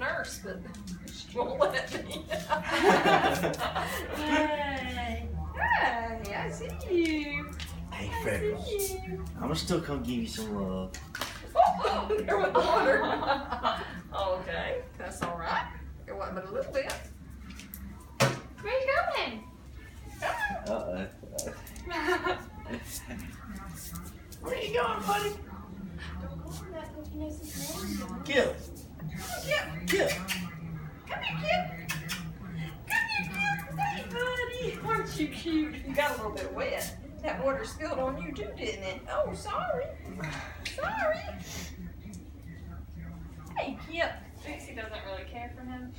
nurse, but she won't let me. Hey, hey, I see you. Hey, Freckles. I'm gonna still come give you some love. Oh, there went the water. Okay, that's all right. There wasn't but a little bit. Where are you going? Uh-oh. Where you going, buddy? Gil. Gil. Come here, Kip. Come here, Kip. Hey, buddy. Aren't you cute? You got a little bit wet. That water spilled on you too, didn't it? Oh, sorry. Sorry. Hey, Kip. Dixie doesn't really care for him.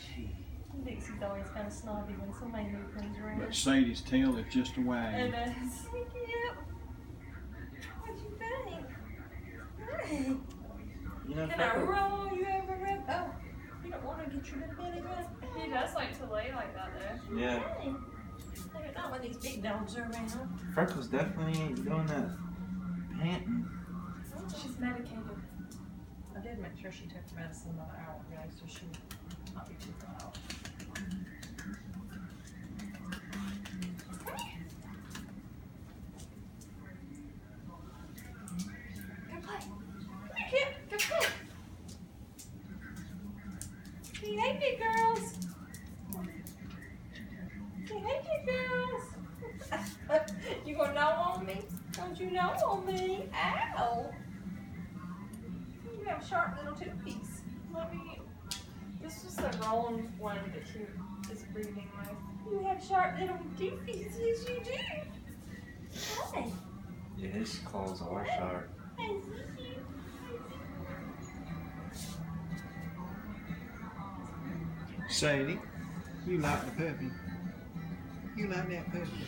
Dixie's always kind of snobby when somebody new comes around. But Sadie's tail is just a wagging. And hey, Kip. What you think? Hey. You know, Can I Freckles. roll you over rub? Oh, you don't want to get your little belly rubbed? He does like to lay like that though. Yeah. Hey. Look, not when these big dogs are around. Freckles definitely ain't doing that panting. She's medicated. I did make sure she took medicine about an hour ago, so she will not be too loud. Go play. Come here, Kip. Go play. Hey, big girls. Hey, big girls. You gonna know on me? Don't you know on me? Ow. You have a sharp little toothpiece. This was the wrong one that he is breathing with. You have sharp little toothpieces, you do. Hey. Yeah, his claws are sharp. I see you. Sadie, you like the puppy. You like that puppy.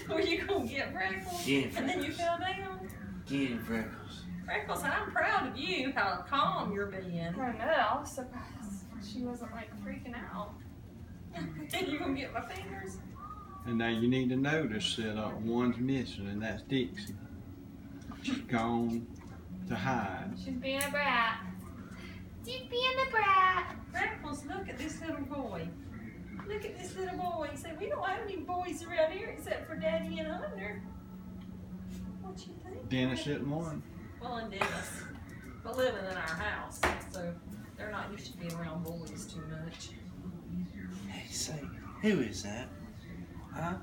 Were you gonna get Freckles? Yeah, And then you fell down? Get him, Freckles. Freckles, I'm proud of you, how calm you're being. I know, I was surprised she wasn't like freaking out. And you gonna get my fingers? And now you need to notice that one's missing, and that's Dixie. She's gone to hide. She's being a brat. She's being a brat. Freckles, look at this little boy. Look at this little boy. He said, we don't have any boys around here except for Daddy and Hunter. What you think? Dennis didn't want. Well, and Dennis. But living in our house, so they're not used to being around boys too much. Hey, say, who is that? Huh?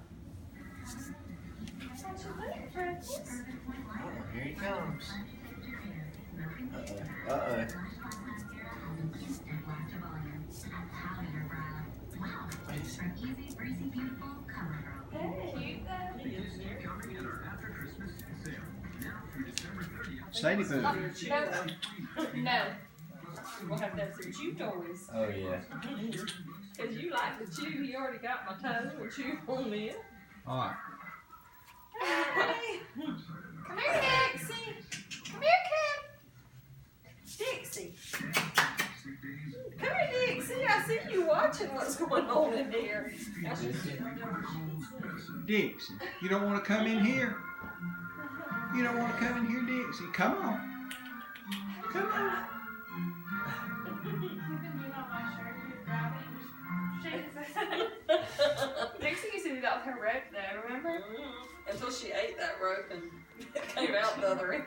What you think, Freckles? Uh-oh, here he comes. Uh-oh, uh-oh. Hey, Sadie Boo. No. we'll have to have some chew toys. Oh, yeah. Because you like to chew. He already got my toe and chew on it. All right. Hey. Come here, Dixie. Come here, Dixie. Come here, Dixie. I see you watching what's going on in there. Dixie, you don't want to come in here? You don't want to come in here, Dixie? Come on. Come on. Dixie used to do that with her rope though, remember? Until she ate that rope and came out the other end.